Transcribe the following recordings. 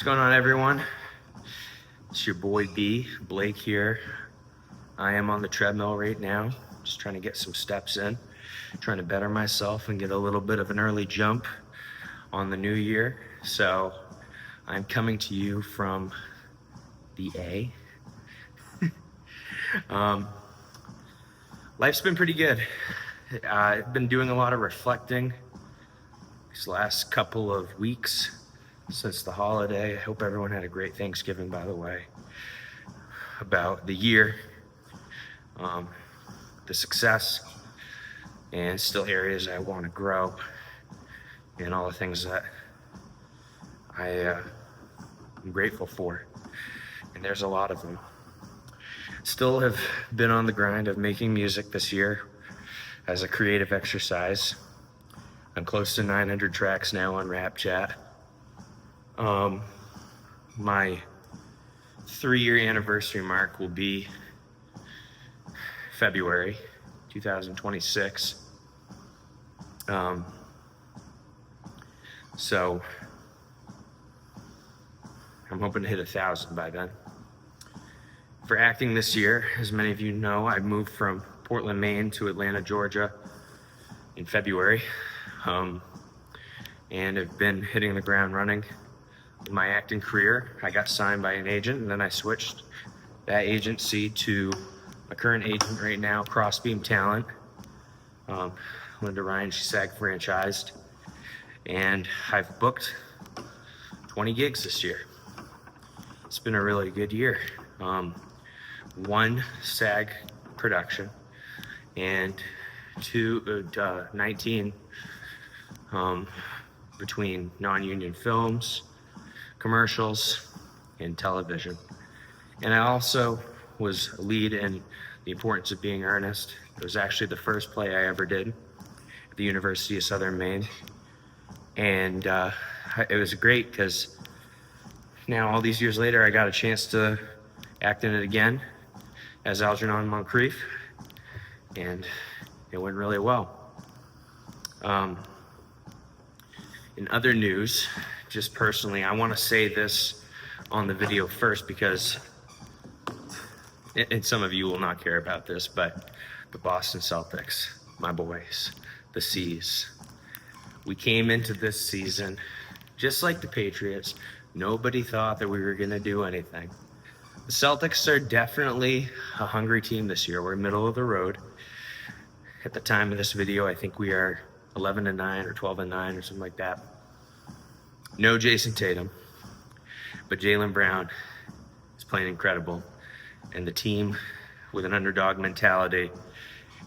What's going on, everyone? It's your boy Blake here. I am on the treadmill right now, just trying to get some steps in, trying to better myself and get a little bit of an early jump on the new year. So I'm coming to you from the A. Life's been pretty good. I've been doing a lot of reflecting these last couple of weeks since the holiday. I hope everyone had a great Thanksgiving, by the way. About the year, the success, and still areas I want to grow, and all the things that I'm grateful for. And there's a lot of them. Still have been on the grind of making music this year as a creative exercise. I'm close to 900 tracks now on Rap-Chat. My 3-year anniversary mark will be February 2026. So I'm hoping to hit 1,000 by then. For acting this year, as many of you know, I moved from Portland, Maine to Atlanta, Georgia in February. And I've been hitting the ground running in my acting career. I got signed by an agent, and then I switched that agency to my current agent right now, Crossbeam Talent. Linda Ryan, she's SAG franchised. And I've booked 20 gigs this year. It's been a really good year. 1 SAG production and 19 between non-union films, commercials, and television. And I also was a lead in The Importance of Being Earnest. It was actually the first play I ever did at the University of Southern Maine. And it was great because now all these years later, I got a chance to act in it again as Algernon Moncrief, and it went really well. In other news, just personally, I want to say this on the video first because, and some of you will not care about this, but the Boston Celtics, my boys, the C's, we came into this season just like the Patriots. Nobody thought that we were going to do anything. The Celtics are definitely a hungry team this year. We're middle of the road. At the time of this video, I think we are 11-9 or 12-9 or something like that. No Jason Tatum, but Jaylen Brown is playing incredible. And the team with an underdog mentality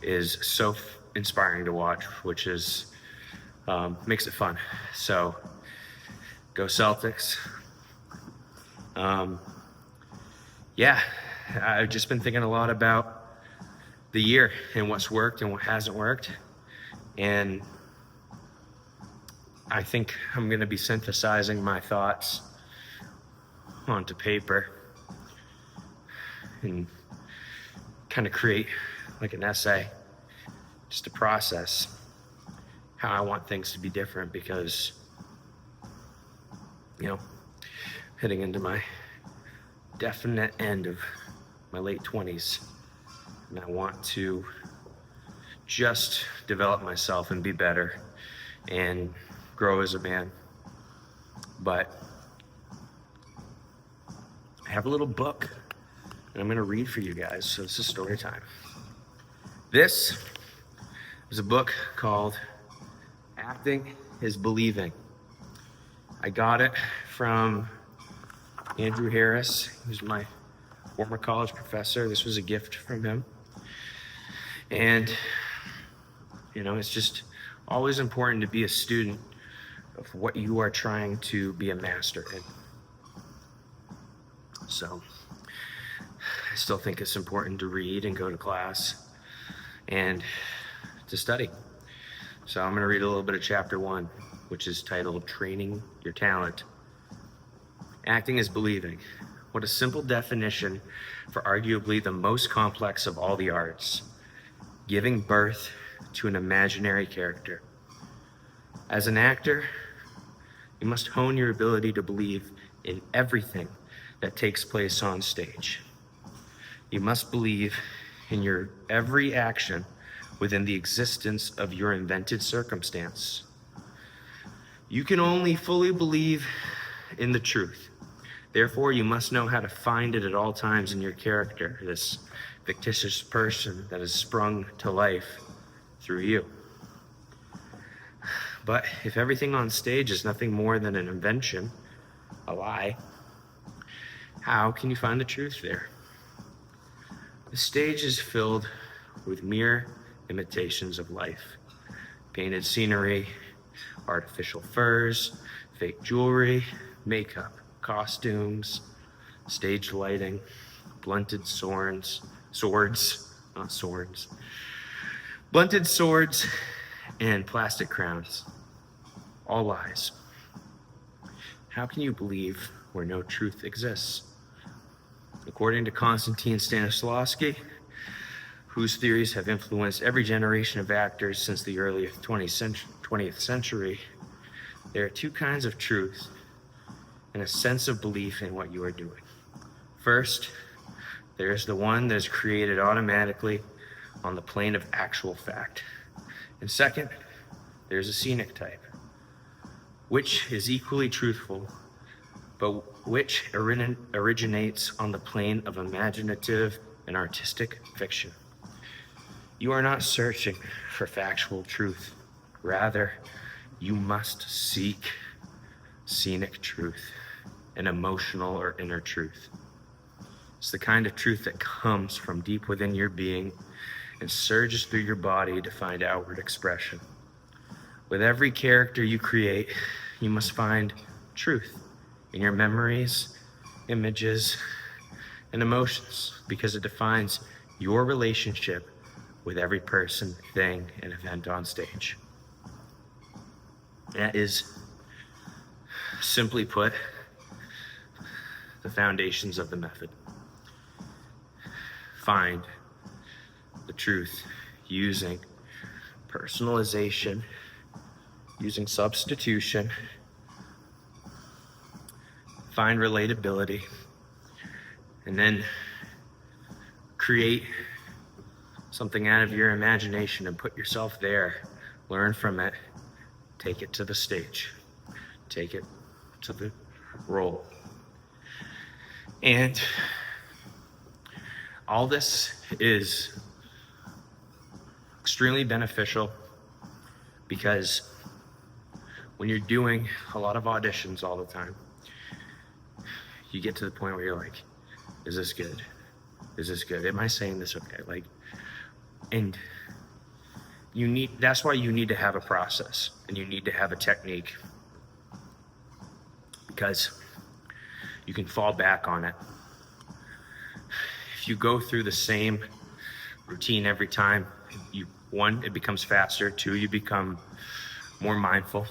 is so inspiring to watch, which is makes it fun. So go Celtics. Yeah, I've just been thinking a lot about the year and what's worked and what hasn't worked. And I think I'm going to be synthesizing my thoughts onto paper and kind of create like an essay just to process how I want things to be different because, heading into my definite end of my late 20s, and I want to just develop myself and be better and grow as a man. But I have a little book and I'm going to read for you guys. So this is story time. This is a book called Acting is Believing. I got it from Andrew Harris, who's my former college professor. This was a gift from him. And, it's just always important to be a student of what you are trying to be a master in. So I still think it's important to read and go to class and to study. So I'm going to read a little bit of chapter 1, which is titled Training Your Talent. Acting is believing. What a simple definition for arguably the most complex of all the arts. Giving birth to an imaginary character. As an actor, You must hone your ability to believe in everything that takes place on stage. You must believe in your every action within the existence of your invented circumstance. You can only fully believe in the truth. Therefore, you must know how to find it at all times in your character, this fictitious person that has sprung to life through you. But if everything on stage is nothing more than an invention, a lie, how can you find the truth there? The stage is filled with mere imitations of life. Painted scenery, artificial furs, fake jewelry, makeup, costumes, stage lighting, blunted blunted swords, and plastic crowns. All lies. How can you believe where no truth exists? According to Konstantin Stanislavski, whose theories have influenced every generation of actors since the early 20th century, there are two kinds of truth and a sense of belief in what you are doing. First, there is the one that is created automatically on the plane of actual fact. And second, there's a scenic type, which is equally truthful, but which originates on the plane of imaginative and artistic fiction. You are not searching for factual truth. Rather, you must seek scenic truth, an emotional or inner truth. It's the kind of truth that comes from deep within your being and surges through your body to find outward expression. With every character you create, you must find truth in your memories, images, and emotions, because it defines your relationship with every person, thing, and event on stage. That is, simply put, the foundations of the method. Find the truth using personalization, using substitution, find relatability, and then create something out of your imagination and put yourself there. Learn from it. Take it to the stage. Take it to the role. And all this is extremely beneficial because when you're doing a lot of auditions all the time, you get to the point where you're like, is this good? Is this good? Am I saying this okay? And that's why you need to have a process and you need to have a technique, because you can fall back on it. If you go through the same routine every time, one, it becomes faster. Two, you become more mindful.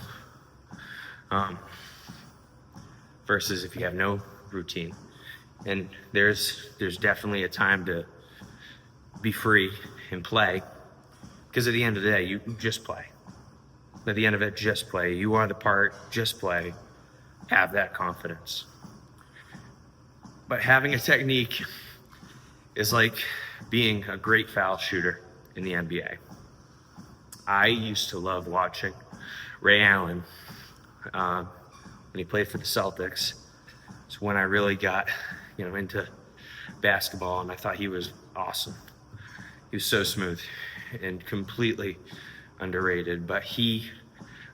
Versus if you have no routine. And there's definitely a time to be free and play, because at the end of the day, you just play. At the end of it, just play. You are the part, just play. Have that confidence. But having a technique is like being a great foul shooter in the NBA. I used to love watching Ray Allen when he played for the Celtics. It's when I really got, into basketball, and I thought he was awesome. He was so smooth and completely underrated, but he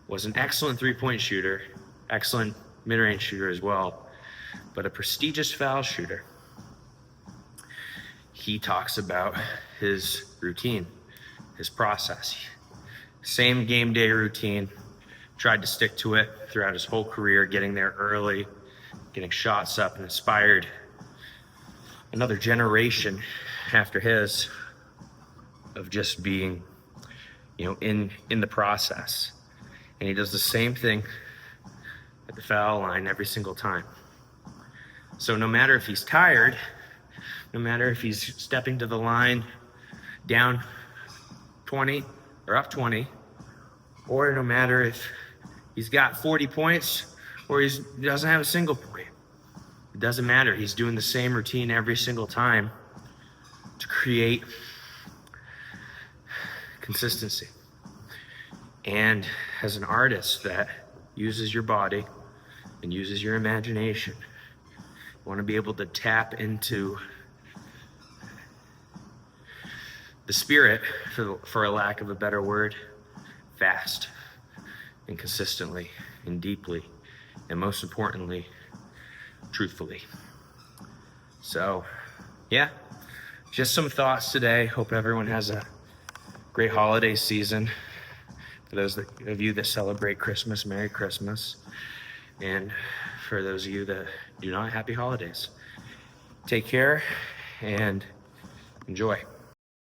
was an excellent three-point shooter, excellent mid-range shooter as well, but a prestigious foul shooter. He talks about his routine, his process. Same game day routine, tried to stick to it throughout his whole career, getting there early, getting shots up, and inspired another generation after his of just being, in the process. And he does the same thing at the foul line every single time. So no matter if he's tired, no matter if he's stepping to the line down 20 or up 20, or no matter if he's got 40 points or he doesn't have a single point. It doesn't matter. He's doing the same routine every single time to create consistency. And as an artist that uses your body and uses your imagination, you want to be able to tap into the spirit, for a lack of a better word, fast and consistently and deeply, and most importantly, truthfully. So, yeah, just some thoughts today. Hope everyone has a great holiday season. For those of you that celebrate Christmas, Merry Christmas. And for those of you that do not, happy holidays. Take care and enjoy.